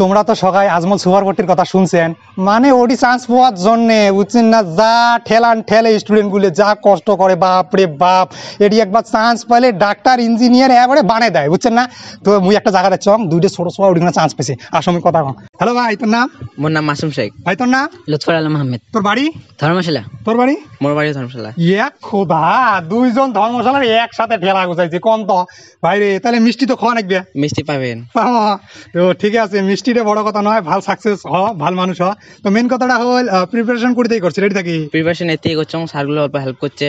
তোমরা তো সবাই আজমল সুপারপট্টির কথা শুনছেন, মানে ওটি চান্স পাওয়ার জন্যে বুঝছেন না, যা ঠেলান ঠেলে স্টুডেন্টগুলো যা কষ্ট করে, বাপ রে বাপ। এটি একবার চান্স পাইলে ডাক্তার ইঞ্জিনিয়ার এবারে বানিয়ে দেয় বুঝছেন না। তো মুই একটা জায়গা দেখছ দুইটা ছোট ছোট ওটিখানে চান্স পেয়েছি, আসো আমি কথা কম। হ্যালো ভাই, তোর নাম? মোর নাম মাসুম শেখ। ভাই তোর নাম? লুৎফর আলম আহমেদ। তোর বাড়ি? ধর্মশালা। তোর বাড়ি? মোর বাড়ি ধর্মশালা। এক খোদা, দুইজন ধর্মশালার একসাথে ঠেলা গুছাইছে কোন তো ভাই রে। তাহলে মিষ্টি তো খাওয়া নাকবে? মিষ্টি পাবেন। তো ঠিক আছে, মিষ্টিটা বড় কথা নয়, ভাল সাকসেস হ, ভাল মানুষ হ। তো মেন কথাটা হল প্রিপারেশন করতেই করছি, রেডি থাকি। প্রিপারেশন এতেই করছো, স্যারগুলো অল্প হেল্প করছে।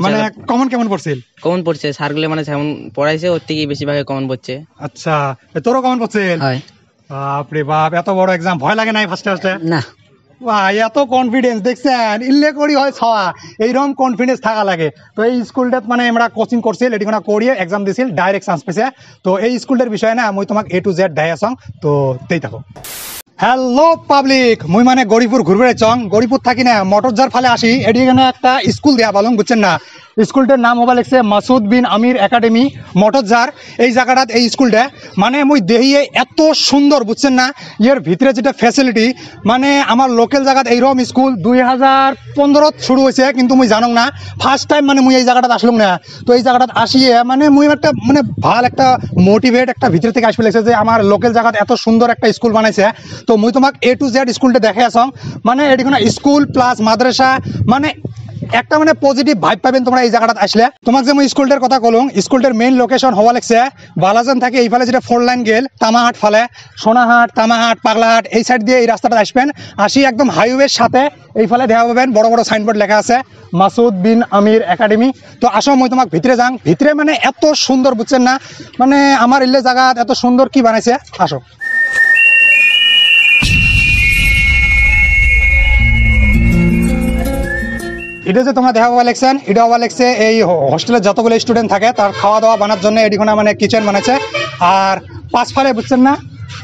মানে কমন কেমন পড়ছিল? কমন পড়ছে, স্যারগুলো মানে যেমন পড়াইছে ওর থেকে বেশিরভাগ কমন পড়ছে। আচ্ছা, তোরও কমন পড়ছিল? হয়। বাপরে বাপ, এত বড় এক্সাম, ভয় লাগে নাই ফার্স্টে ফার্স্টে? না। ভাই এত কনফিডেন্স দেখছেন, ইল্লে করি হয় ছয়া, এইরকম কনফিডেন্স থাকা লাগে। তো এই স্কুলটাত মানে আমরা কোচিং করছিল, এটিখানে করিয়ে এক্সাম দিছিল, ডাইরেক্ট চান্স পেয়েছে। তো এই স্কুলটার বিষয়ে না মুই তোমাক A to Z দেখাই আছং, তো তেই থাকো। হ্যালো পাবলিক, মুই মানে গরিপুর ঘুরবে চং, গরিপুর থাকি না মটরজার ফালে আসি, এখানে একটা স্কুল দেয়া পালং বুঝছেন না। স্কুলটার নাম হবা লিখছে মাসুদ বিন আমির একাডেমি মটরজার। এই জায়গাটাত এই স্কুলটা মানে মুই দেখিয়ে এত সুন্দর বুঝছেন না। এর ভিতরে যেটা ফ্যাসিলিটি, মানে আমার লোকাল জায়গাত এইরকম স্কুল 2015 শুরু হয়েছে, কিন্তু মুই জানো না, ফার্স্ট টাইম মানে মুই এই জায়গাটাত আসলাম না। তো এই জায়গাটাত আসিয়ে মানে মুই একটা মানে ভাল একটা মোটিভেট একটা ভিতরে থেকে আসবে লাগছে যে আমার লোকাল জায়গাত এত সুন্দর একটা স্কুল বানাইছে। তো মুই তোমাক A to Z স্কুলটা দেখে আসং, মানে এটিখানে স্কুল প্লাস মাদ্রাসা, মানে একটা মানে পজিটিভ ভাইব পাবেন তোমরা এই জায়গাটাত আসলে। তোমাক যে মুই স্কুলটার কথা কলুম, স্কুলটার মেইন লোকেশন হওয়া লাগছে বালাজান থেকে এইফালে যেটা 4 লাইন গেল তামাহাট ফালে, সোনাহাট তামাহাট পাগলাহাট, এই সাইড দিয়ে এই রাস্তাটা আসবেন। আসি একদম হাইওয়ের সাথে এইফালে দেখা পাবেন বড় বড় সাইনবোর্ড লেখা আছে মাসুদ বিন আমির একাডেমি। তো আসো মুই তোমাক ভিতরে যাং, ভিতরে মানে এত সুন্দর বুঝছেন না, মানে আমার ইল্লে জায়গা এত সুন্দর কি বানাইছে, আসো। এটা যে তোমরা দেখা পাওয়া লেখছেন, এটা হওয়া লেখছে এই হোস্টেলের যতগুলো স্টুডেন্ট থাকে তার খাওয়া দাওয়া বানার জন্য এদিকে মানে কিচেন বানাচ্ছে। আর পাঁচফালে বুঝছেন না,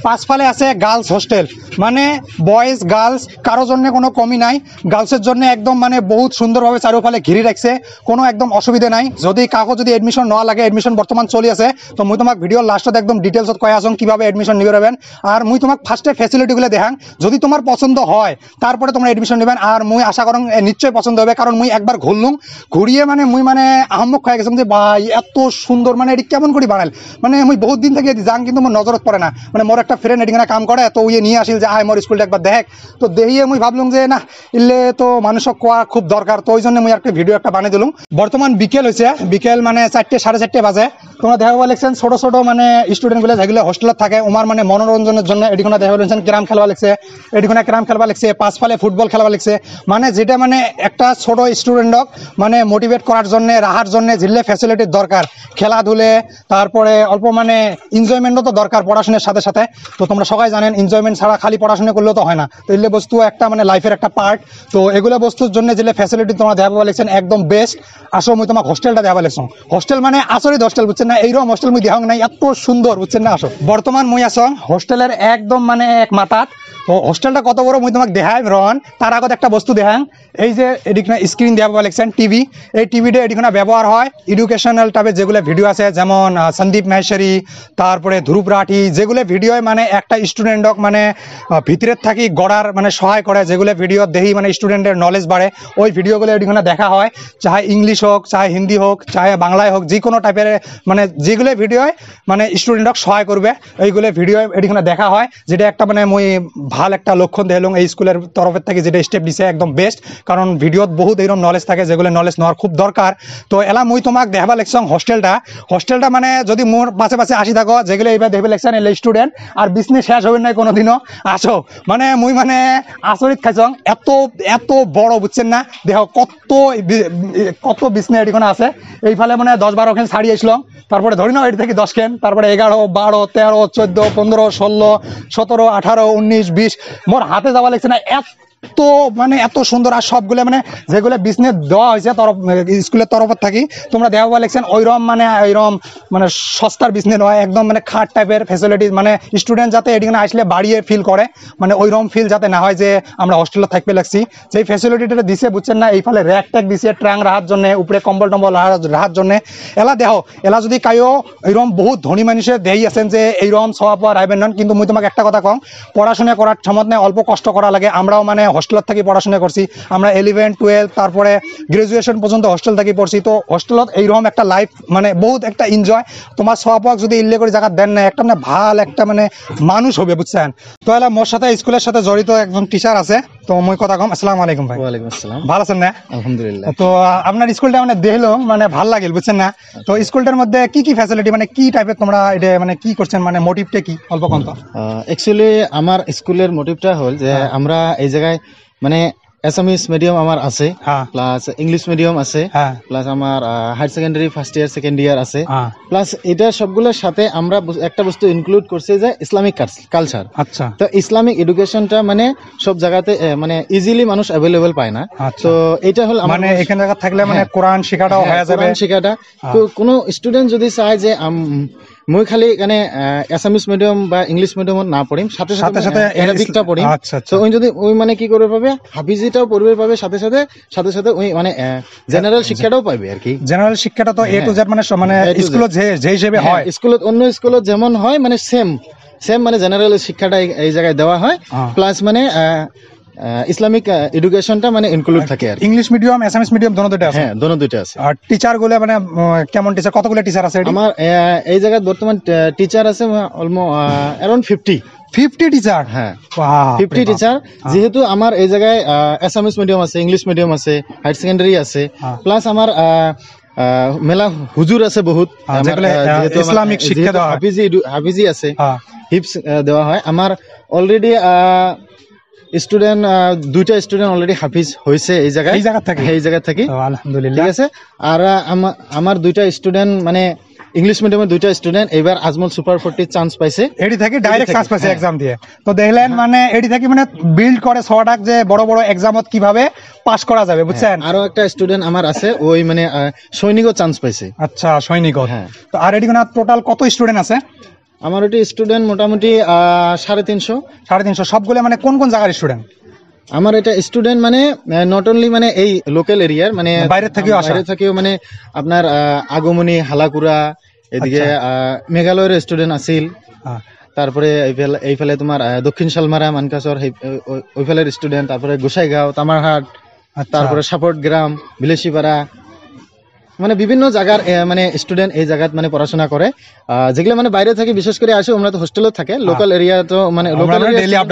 পাঁচফালে আছে গার্লস হোস্টেল, মানে বয়েজ গার্লস কারোর জন্য কোনো কমি নাই। গার্লসের জন্য একদম মানে বহুত সুন্দরভাবে চারোফালে ঘিরে রাখছে, কোনো একদম অসুবিধা নাই। যদি কাগজ যদি এডমিশন নেওয়া লাগে, এডমিশন বর্তমান চলি আছে। তো মুই তোমাক ভিডিওর লাস্টত একদম ডিটেলসত কয়ে আসুন কীভাবে এডমিশন নিবে পারবেন। আর মুই তোমাক ফার্স্টে ফ্যাসিলিটিগুলো দেখাং, যদি তোমার পছন্দ হয় তারপরে তোমরা এডমিশন নেবেন। আর মুই আশা করুন নিশ্চয়ই পছন্দ হবে, কারণ মুই একবার ঘুরলুম, ঘুরিয়ে মানে মুই মানে আহম্মক হয়ে গেছিলাম যে ভাই এত সুন্দর, মানে এটি কেমন করে বানাল। মানে মুই বহুত দিন থেকে যাং, কিন্তু মোর নজরত পড়ে না। মানে মোর একটা ফ্রেন্ড এখানে কাম করে, তো ওই নিয়ে আসিল যে আয় মোর স্কুলটা একবার দেখ। তো দেখিয়ে মুই ভাবলাম যে না, ইল্লে তো মানুষক কোয়া খুব দরকার, তো ওই জন্য মুই একটা ভিডিও একটা বানিয়ে দিলাম। বর্তমান বিকেল হয়েছে, বিকেল মানে 4টে 4:30 বাজে। তোমরা দেখা পাওয়া লিখছেন ছোটো ছোটো মানে স্টুডেন্টগুলো যেগুলো হোস্টেলত থাকে ওমার মানে মনোরঞ্জনের জন্য এদিকে দেখা লিখছেন ক্যারাম খেলবা লিখছে, এদিকে ক্যারাম খেলবা লিখছে, পাঁচফালে ফুটবল খেলবা লিখছে। মানে যেটা মানে একটা ছোট স্টুডেন্টক মানে মোটিভেট করার জন্য, রাহার জন্য যেগুলো ফ্যাসিলিটির দরকার, খেলাধুলে, তারপরে অল্প মানে এনজয়মেন্টও তো দরকার পড়াশোনার সাথে সাথে। তো তোমরা সবাই জানেন এনজয়মেন্ট ছাড়া খালি পড়াশোনা করলেও তো হয় না। তো এগুলো বস্তু একটা মানে লাইফের একটা পার্ট। তো এগুলো বস্তুর জন্য যেগুলো ফ্যাসিলিটি তোমরা দেখা পাওয়া লিখছেন একদম বেস্ট। আসো মুই তোমাকে হোস্টেলটা দেখা লিখছো, হোস্টেল মানে আসরিত হোস্টেল বুঝছেন না, এইরকম হোস্টেল মুই দেখাও নাই, এত সুন্দর বুঝছেন না। আসো বর্তমান মুই আসো হোস্টেলের একদম মানে এক মাথাত। তো হোস্টেলটা কত বড় মুই তোমাকে দেখাই রন, তার আগত একটা বস্তু দেখাং। এই যে এদিকে স্ক্রিন দেওয়া পাওয়া লিখছেন টিভি, এই টিভিটা এদিকে ব্যবহার হয় এডুকেশনাল টাইপের যেগুলো ভিডিও আছে, যেমন সন্দীপ মাহেশ্বরী, তারপরে ধ্রুব রাঠি, যেগুলো ভিডিও মানে একটা স্টুডেন্টক মানে ভিতরের থাকি গড়ার মানে সহায় করে, যেগুলো ভিডিও দেখি মানে স্টুডেন্টের নলেজ বাড়ে, ওই ভিডিওগুলো এদিকে দেখা হয়। চাহে ইংলিশ হোক, চাহে হিন্দি হোক, চাহে বাংলায় হোক, যে কোনো টাইপের মানে যেগুলো ভিডিও মানে স্টুডেন্টক সহায় করবে এইগুলো ভিডিও এদিকে দেখা হয়। যেটা একটা মানে মুই ভাল একটা লক্ষণ দেখলাম এই স্কুলের তরফের থেকে, যেটা স্টেপ দিছে একদম বেস্ট। কারণ ভিডিওত বহুত এইরকম নলেজ থাকে যেগুলো নলেজ নেওয়ার খুব দরকার। তো এলা মুই তোমাক দেখাবা লেখছং হোস্টেলটা মানে যদি মোর পাশে পাশে আসি থাকো, যেগুলো এইবার দেখবে লেখছেন এলে স্টুডেন্ট আর বিজনেস শেষ হবে না কোনোদিনও। আসো মানে মুই মানে আচরিত খাইছং, এত এত বড় বুঝছেন না। দেখো কত বিজনেস এদিকে আছে। এইফালে মানে 10-12 শাড়ি আসলাম, তারপরে ধরি নাও এটি থেকে 10 খান, তারপরে 11, 12, 13, 14, 15, 16, 17, 18, 19, 20 মোর হাতে যাওয়া লাগছে না, এত মানে এত সুন্দর, আর সবগুলো মানে যেগুলো বিজনেস দেওয়া হয়েছে স্কুলের তরফ থাকি তোমরা দেওয়া বলেছেন ওইরকম মানে সস্তার বিজনেস নয়, একদম মানে খাট টাইপের ফ্যাসিলিটিস, মানে স্টুডেন্ট যাতে এদিকে আসলে বাড়িয়ে ফিল করে, মানে ওইরকম ফিল যাতে না হয় যে আমরা হস্টেলে থাকতে লাগছি। যেই ফ্যাসিলিটিটা দিছে বুঝছেন না, এই ফলে র্যাক ট্যাক দিছে ট্রাং রাখার জন্য, উপরে কম্বল টম্বল রাখার জন্য। এলা দেহ এলা যদি কাইও এইরকম বহুত ধনী মানুষের দেই আছেন যে এইরকম সব রাইবেন নন, কিন্তু মুই তোমাকে একটা কথা কম, পড়াশোনা করার সময় অল্প কষ্ট করা লাগে। আমরাও মানে হস্টেলত থাকি পড়াশোনা করছি, আমরা 11, 12 তারপরে গ্রাজুয়েশন পর্যন্ত হস্টেল থাকি পড়ছি। তো হস্টেলত এইরকম একটা লাইফ মানে বহুত একটা এনজয়। তোমার সব যদি ইল্লে করে জায়গা দেন না, একটা মানে ভাল একটা মানে মানুষ হবে বুঝছেন। তো এলা মোর সাথে স্কুলের সাথে জড়িত একজন টিচার আছে, তো মই কথা কম। আসসালামু আলাইকুম ভাই। ওয়ালাইকুম আসসালাম। ভালো আছেন না? আলহামদুলিল্লাহ। তো আপনার স্কুলটা মানে দেখলাম মানে ভাল লাগিল বুঝছেন না। তো স্কুলটার মধ্যে কি কি ফ্যাসিলিটি মানে কি টাইপের তোমরা এটা মানে কি করছেন, মানে মোটিভটা কি অল্প কম তো? অ্যাকচুয়ালি আমার স্কুলের মোটিভটা হল যে আমরা এই জায়গায় মানে অ্যাসামিস মিডিয়াম আমার আছে, প্লাস ইংলিশ মিডিয়াম আছে, প্লাস আমার higher secondary first year second year আছে, প্লাস এটা সবগুলোর সাথে আমরা একটা বস্তু ইনক্লুড করছি যে ইসলামিক কালচার। আচ্ছা। তো ইসলামিক এডুকেশনটা মানে সব জায়গাতে মানে ইজিলি মানুষ অ্যাভেলেবল পায় না। তো এটা হল মানে এখানে জায়গা থাকলে মানে কোরআন শেখাটাও হয়ে যাবে। কোরআন শেখাটা তো কোনো স্টুডেন্ট যদি চায় যে মই খালি এখানে অ্যাসামিস মিডিয়াম বা ইংলিশ মিডিয়ামত না পড়িম, সাথে সাথে আরবিকটা পড়িম, তো ওই যদি ওই মানে কি করে পাবে হাফিজিটাও পড়বে পাবে, সাথে সাথে ওই মানে জেনারেল শিক্ষাটাও পাবে আর কি। জেনারেল শিক্ষাটা তো এ টু জেড মানে স্কুলত যে হিসেবে হয়, স্কুলত অন্য স্কুলত যেমন হয় মানে সেম মানে জেনারেল শিক্ষাটা এই জায়গায় দেওয়া হয়, প্লাস মানে ইসলামিক এডুকেশনটা মানে ইনক্লুড থাকে আর ইংলিশ মিডিয়াম অ্যাসামিস মিডিয়াম দোনো দুটো আছে। হ্যাঁ, দোনো দুটো আছে। আর টিচার গুলো মানে কেমন টিচার, কতগুলো টিচার আছে আমার এই জায়গায় বর্তমান টিচার আছে অলমোস্ট অ্যারাউন্ড 50 টিচার। হ্যাঁ, 50 টিচার। যেহেতু আমার এই জায়গায় অ্যাসামিস মিডিয়াম আছে, ইংলিশ মিডিয়াম আছে, হায়ার সেকেন্ডারি আছে, প্লাস আমার মেলা হুজুর আছে বহুত, ইসলামিক শিক্ষা দেওয়া হয়, হাফিজি আছে, হিপস দেওয়া হয়। আমার অলরেডি স্টুডেন্ট দুইটা স্টুডেন্ট অলরেডি হাফিজ হয়েছে এই জায়গা থেকে আলহামদুলিল্লাহ। ঠিক আছে। আর আমার দুইটা স্টুডেন্ট মানে ইংলিশ মিডিয়ামের দুইটা স্টুডেন্ট এবার আজমল সুপার 40 চান্স পাইছে, এডি থেকে ডাইরেক্ট চান্স পাইছে এক্সাম দিয়ে। তো দেখলেন মানে এডি থেকে মানে বিল্ড করে ছটাক যে বড় বড় এক্সামত কিভাবে পাস করা যাবে বুঝছেন। আরো একটা স্টুডেন্ট আমার আছে ওই মানে সৈনিকও চান্স পাইছে। আচ্ছা, সৈনিক। হ্যাঁ। তো আর এডি কোনা টোটাল কত স্টুডেন্ট আছে? আমার ওটি স্টুডেন্ট মোটামুটি 350 সবগুলো মানে কোন কোন জায়গার স্টুডেন্ট? আমার এটা স্টুডেন্ট মানে নট অনলি মানে এই লোকাল এরিয়ার, মানে বাইরে থেকেও মানে আপনার আগমনী, হালাকুড়া, এদিকে মেঘালয়ের স্টুডেন্ট আছিল, তারপরে এইফালে তোমার দক্ষিণ শালমারা, মানকাসর ওইফালের স্টুডেন্ট, তারপরে গোসাইগাঁও, তামারহাট, তারপরে সাপোর্ট গ্রাম, বিলেসিপাড়া, মানে বিভিন্ন জায়গার মানে স্টুডেন্ট এই জায়গাত মানে পড়াশোনা করে, যেগুলো মানে বাইরে থেকে বিশেষ করে আসে। আমরা তো হোস্টেলে থাকে, লোকাল এরিয়া তো মানে লোকাল ডেইলি আপ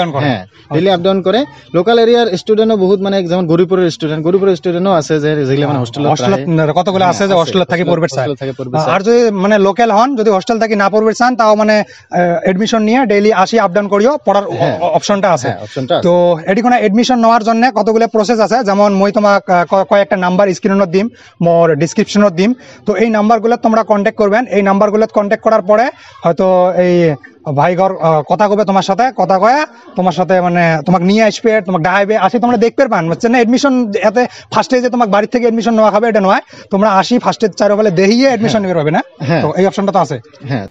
ডাউন করে। লোকাল এরিয়ার স্টুডেন্টও বহুত মানে যেমন গরিপুরের স্টুডেন্টও আছে যেগুলো মানে হোস্টেলে কতগুলো আছে যে হোস্টেলে থাকে পড়বে চায়। আর যদি মানে লোকাল হন, যদি হোস্টেল থেকে না পড়বে চান, তাও মানে এডমিশন নিয়ে ডেইলি আসি আপ ডাউন করিও পড়ার অপশনটা আছে। তো এটি কোনো এডমিশন নেওয়ার জন্য কতগুলো প্রসেস আছে, যেমন মই তোমাক কয়েকটা নাম্বার স্ক্রিনত দিম, মোর ডিসক্রিপশন দিম। তো এই নাম্বারগুলো তোমরা কন্ট্যাক্ট করবেন। এই নাম্বারগুলো কন্ট্যাক্ট করার পরে হয়তো এই ভাইঘর কথা কবে তোমার সাথে, কথা কয়ে তোমার সাথে মানে তোমাকে নিয়ে আসবে, তোমাকে ডাইবে আসি, তোমরা দেখতে পান বুঝছেন না। এডমিশন এতে ফার্স্টে যে তোমাকে বাড়ি থেকে এডমিশন নেওয়া হবে এটা নয়, তোমরা আসি ফার্স্টে চারবেলা দেখিয়ে এডমিশন নিতে পারবে না। তো এই অপশনটা তো আছে।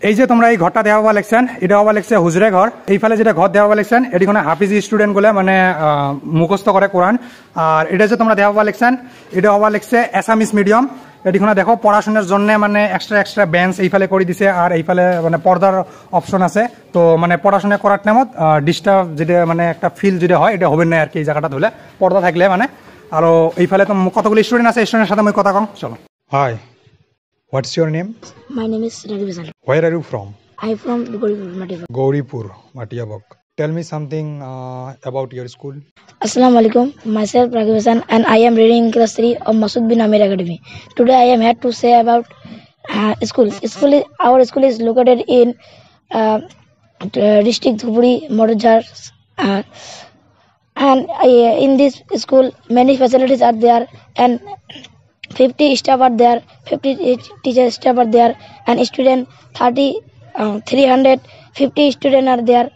এই যে তোমরা এই ঘরটা দেওয়া হওয়া লেখছেন, এটা হওয়া লেখছে হুজরে ঘর। এই ফলে যেটা ঘর দেওয়া হওয়া লেখছেন, এটি কোনো হাফিজি স্টুডেন্ট গুলো মানে মুখস্থ করে কোরআন। আর এটা যে তোমরা দেওয়া হওয়া লেখছেন, এটা হওয়া লেখছে অ্যাসামিস মিডিয়াম। এটিখানে দেখো পড়াশোনার জন্য মানে এক্সট্রা বেঞ্চ এইফালে করে দিছে, আর এইফালে মানে পর্দার অপশন আছে। তো মানে পড়াশোনা করার টাইমত ডিস্টার্ব যেটা মানে একটা ফিল যেটা হয় এটা হবে না আর কি। এই জায়গাটা ধরলে পর্দা থাকলে মানে। আর এইফালে তো কতগুলো স্টুডেন্ট আছে, স্টুডেন্টের সাথে আমি কথা কম। চলো। Hi, what's your name? My name is Raghu Basan. Where are you from? I am from Gauripur, Matiyabak. Gauripur, Matiyabak. Tell me something about your school. Assalamu alaikum. Myself Raghu Basan and I am reading in class 3 of Masood bin Amir Academy. Today I am here to say about school. Our school is located in district Dhuburi, Morajar, and in this school many facilities are there and 50 staff are there, 50 teacher staff are there, and student 350 students are there,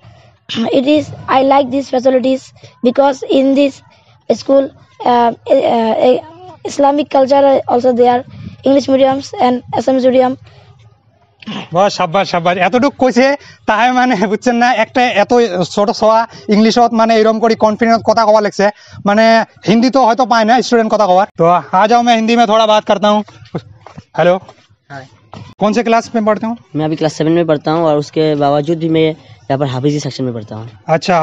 it is I like these facilities because in this school Islamic culture also there, English mediums and Assamese medium. বাহ সাব্বাস সাব্বাস এতটুকু কইছে তাই মানে বুঝছেন না একটা এত ছোট ছোয়া ইংলিশত মানে এরকম করে কনফিডেন্স কথা কওয়া লাগছে মানে হিন্দি তো হয়তো পায় না স্টুডেंट কথা কওয়ার তো आ जाओ मैं हिंदी में थोड़ा बात करता हूँ हेलो हाय कौन से क्लास में पढ़ते हो मैं अभी क्लास 7 में पढ़ता हूँ और उसके बावजूद भी मैं यहाँ पर हाफिजी सेक्शन में पढ़ता हूँ अच्छा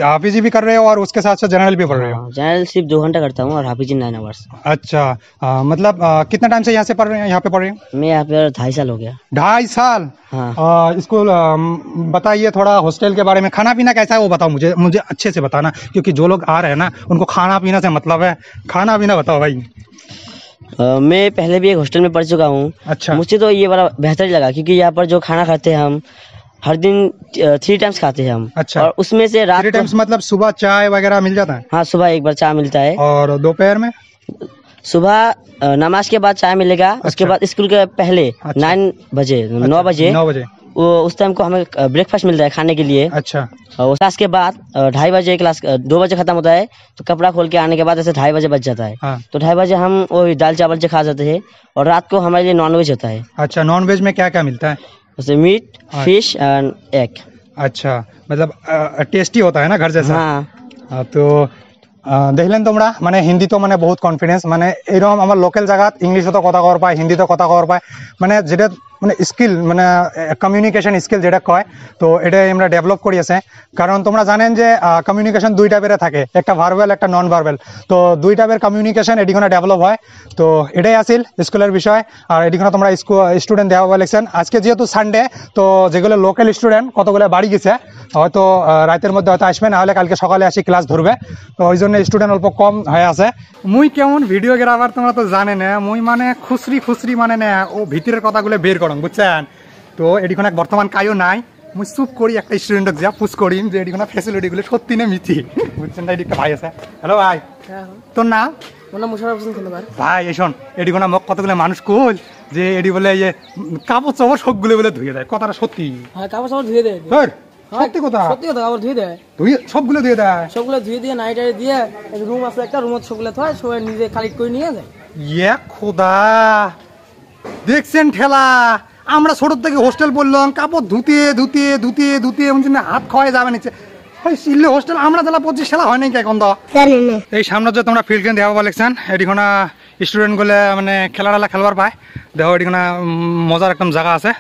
हाफिजी भी कर रहे हो और उसके साथ साथ जनरल भी पढ़ रहे हो जनरल सिर्फ 2 घंटा करता हूँ और हाफिजी 9 आवर्स अच्छा मतलब कितना टाइम से यहाँ से पढ़ रहे हैं यहाँ पे पढ़ रहे हैं मैं यहाँ पर 2.5 साल हो गया 2.5 साल हाँ इसको बताइए थोड़ा हॉस्टल के बारे में खाना पीना कैसा है वो बताओ मुझे अच्छे से बताना क्योंकि जो लोग आ रहे हैं ना उनको खाना पीना से मतलब है खाना पीना बताओ भाई मैं पहले भी एक हॉस्टल में पढ़ चुका हूँ अच्छा मुझे तो ये बड़ा बेहतर ही लगा क्योंकि यहाँ पर जो खाना खाते हैं हम हर दिन 3 टाइम्स खाते हैं हम अच्छा और उसमें से रात 3 टाइम्स मतलब सुबह चाय वगैरह मिल जाता है हाँ सुबह एक बार चाय मिलता है और दोपहर में सुबह नमाज के बाद चाय मिलेगा उसके बाद स्कूल के पहले 9 बजे 9 बजे वो उस टाइम को हमें ब्रेकफास्ट मिलता है खाने के लिए अच्छा और क्लास के बाद 2:30 बजे क्लास 2 बजे खत्म होता है तो कपड़ा खोल के आने के बाद ऐसे 2:30 बजे बच जाता है हाँ। तो 2:30 बजे हम वो दाल चावल से खा जाते हैं और रात को हमारे लिए नॉनवेज होता है अच्छा नॉन वेज में क्या क्या मिलता है जैसे मीट फिश एंड एग अच्छा मतलब टेस्टी होता है ना घर जैसा हाँ तो দেখলেন তোমরা মানে হিন্দি তো মানে বহুত কনফিডেন্স মানে এরকম আমার লোকাল জায়গাত ইংলিশতো কথা কওয়ার পায় হিন্দিতে কথা কওয়ার পায় মানে যেটা মানে স্কিল মানে কমিউনিকেশন স্কিল যেটা কয় তো এটা আমরা ডেভেলপ করি আছে কারণ তোমরা জানেন যে কমিউনিকেশন দুই টাইপের থাকে একটা ভার্বাল একটা নন ভার্বাল তো দুই টাইপের কমিউনিকেশন এডিকোনা ডেভেলপ হয় তো এটাই আছিল স্কুলের বিষয় আর এডিকোনা তোমরা স্টুডেন্ট দেওয়া বলেছেন আজকে যেহেতু সানডে তো যেগুলো লোকাল স্টুডেন্ট কতগুলো বাড়ি গেছে হয়তো রাতের মধ্যে হয়তো আসবে না হলে কালকে সকালে আসি ক্লাস ধরবে তো ওই জন্য স্টুডেন্ট অল্প কম হয়ে আছে মুই কেমন ভিডিওগ্রাফার তোমরা তো জানে না মুই মানে খুচরি মানে না ও ভিতরের কথাগুলো বের করং বুঝছেন তো এডিখন এক বর্তমান কাইও নাই মুই চুপ করি একটা স্টুডেন্টক যা পুশ করি যে এডিখন ফ্যাসিলিটিগুলো সত্যি না মিথি বুঝছেন না এদিকে ভাই আছে হ্যালো ভাই তোর নাম ভাই এসন এডিখন মোক কতগুলো মানুষ কল যে এডি বলে এই কাপড় চাপড় সবগুলো বলে ধুয়ে দেয় কথাটা সত্যি হ্যাঁ কাপড় চাপড় ধুয়ে দেয় সত্যি কথা কাপড় ধুয়ে দেয় সবগুলো ধুয়ে দেয় সবগুলো ধুয়ে দিয়ে নাইট দিয়ে রুম আছে একটা রুমত সবগুলো থয় সবাই নিজে কালেক্ট করে নিয়ে যায় ইয়ে খোদা দেখছেন ঠেলা আমরা ছোট থেকে হোস্টেল পড়লাম কাপড় ধুতে ধুতে ধুতে ধুতে এমন হাত খাওয়াই যাবে নিচ্ছে সিল্লে হোস্টেল আমরা জেলা 25 খেলা হয় নাকি এখন তো এই সামনে যে তোমরা ফিল্ড গেম দেওয়া বলেছেন এদিকনা স্টুডেন্ট গুলো মানে খেলাটা খেলবার পায় দেখো এদিকনা মজার একদম জায়গা আছে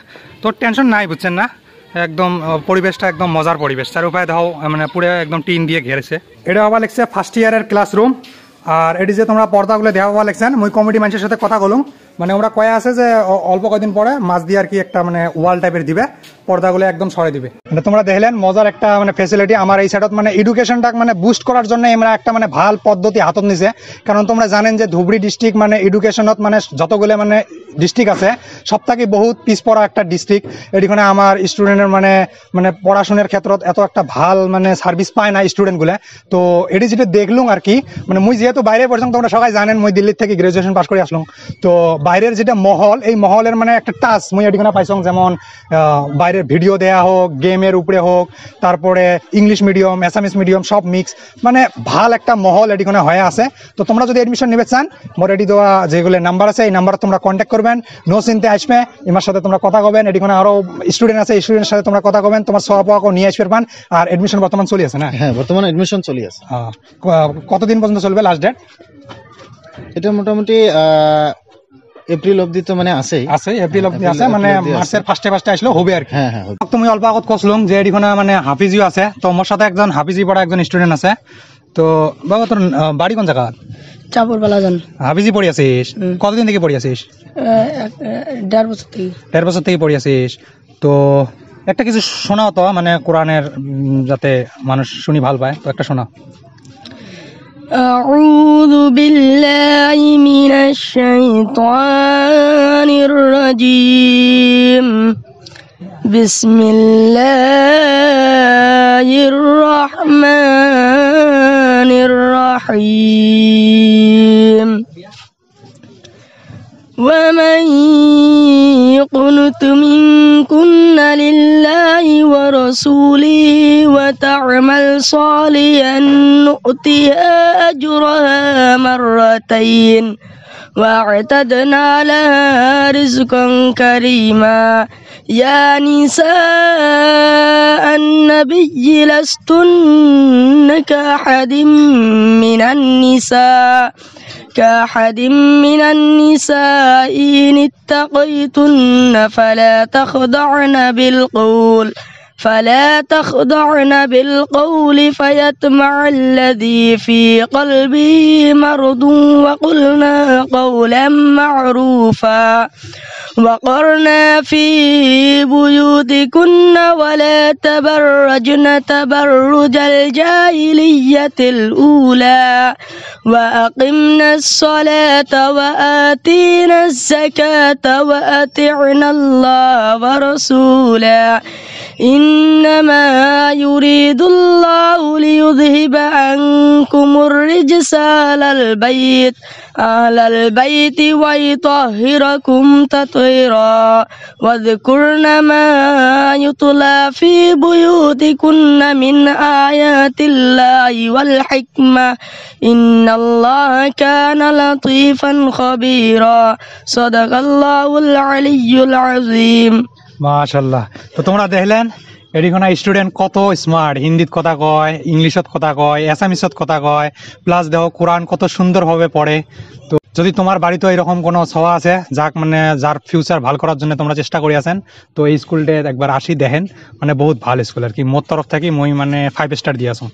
তোর টেনশন নাই বুঝছেন না একদম পরিবেশটা একদম মজার পরিবেশ চার উপায় দেখো মানে পুরো একদম টিন দিয়ে ঘেরেছে এটা হওয়া লাগছে ফার্স্ট ইয়ারের ক্লাসরুম আর এটি যে তোমরা পর্দাগুলো দেওয়া হওয়া লাগছেন মুই কমিটি মানুষের সাথে কথা বলুন মানে ওরা কয়ে আছে যে অল্প কয়েকদিন পরে মাছ দিয়ে আর কি একটা মানে ওয়াল টাইপের দিবে পর্দাগুলো একদম সরে দিবে মানে তোমরা দেখলেন মজার একটা মানে ফ্যাসিলিটি আমার এই সাইডত মানে এডুকেশনটা মানে বুস্ট করার জন্য আমরা একটা মানে ভাল পদ্ধতি হাতত নিছে কারণ তোমরা জানেন যে ধুবড়ী ডিস্ট্রিক্ট মানে এডুকেশনত মানে যতগুলো মানে ডিস্ট্রিক্ট আছে সবথেকে বহুত পিছপড়া একটা ডিস্ট্রিক্ট এদিকে আমার স্টুডেন্টের মানে মানে পড়াশোনার ক্ষেত্ৰত এত একটা ভাল মানে সার্ভিস পায় না স্টুডেন্টগুলো তো এটি যেটা দেখলুম আর কি মানে মুই যেহেতু বাইরে পড়ছিলাম তোমরা সবাই জানেন মুই দিল্লি থেকে গ্রাজুয়েশন পাস করে আসলাম তো বাইরের যেটা মহল এই মহলের মানে একটা টাচ মুই এদিকে পাইছং যেমন বাইরের ভিডিও দেয়া হোক গেমের উপরে হোক তারপরে ইংলিশ মিডিয়াম অ্যাসামিস মিডিয়াম সব মিক্স মানে ভাল একটা মহল এদিকে হয়ে আছে তো তোমরা যদি এডমিশন নিবে চান মোর এডি দেওয়া যেগুলো নাম্বার আছে এই নাম্বারে তোমরা কন্ট্যাক্ট করবেন নো চিন্তে আসবে এমার সাথে তোমরা কথা কবেন এদিকে আরো স্টুডেন্ট আছে স্টুডেন্টের সাথে তোমরা কথা কবেন তোমার সহপাঠীও নিয়ে আসবে পান আর এডমিশন বর্তমান চলি আছে না হ্যাঁ বর্তমান এডমিশন চলি আছে কতদিন পর্যন্ত চলবে লাস্ট ডেট এটা মোটামুটি এপ্রিল অবধি তো মানে আছে এপ্রিল অবধি আছে মানে মার্চের ফার্স্টে আসলে হবে আর কি হ্যাঁ হ্যাঁ তুমি অল্প আগত কসলুম যে এদিকে মানে হাফিজিও আছে তো মোর সাথে একজন হাফিজি পড়া একজন স্টুডেন্ট আছে তো বাবা তোর বাড়ি কোন জায়গা চাপড় বালাজান হাফিজি পড়ি আছিস কতদিন থেকে পড়ি আছিস 1.5 বছর থেকে পড়ি আছিস তো একটা কিছু শোনাও তো মানে কোরআনের যাতে মানুষ শুনি ভাল পায় তো একটা শোনাও أعوذ بالله من الشيطان الرجيم بسم الله الرحمن الرحيم ومن يقنت منكن لله ورسوله وتعالى تعمل صالحا نؤتها أجرها مرتين وأعتدنا لها رزقا كريما يا نساء النبي لستن كأحد من النساء إن اتقيتن فلا تخضعن بالقول فيطمع الذي في قلبه مرض وقلنا قولا معروفا وقرنا في بيوتكن ولا تبرجن تبرج الجاهلية الأولى وأقمنا الصلاة وآتينا الزكاة وأطعنا الله ورسوله إنما يريد الله ليذهب عنكم الرجس أهل البيت ويطهركم تطهيرا واذكرن ما يتلى في بيوتكن من آيات الله والحكمة إن الله كان لطيفا خبيرا صدق الله العلي العظيم মাশাআল্লাহ। তো তোমরা দেখলেন এডিখনা স্টুডেন্ট কত স্মার্ট, হিন্দিত কথা কয়, ইংলিশত কথা কয়, অ্যাসামিসত কথা কয়, প্লাস দেখো কোরআন কত সুন্দরভাবে পড়ে। তো যদি তোমার বাড়িতে এরকম কোনো ছোয়া আছে যার ফিউচার ভাল করার জন্য তোমরা চেষ্টা করে আছেন, তো এই স্কুলটা একবার আসি দেখেন, বহুত ভালো স্কুল আর কি। মোর তরফ থেকে মই 5 স্টার দিয়ে আসুন।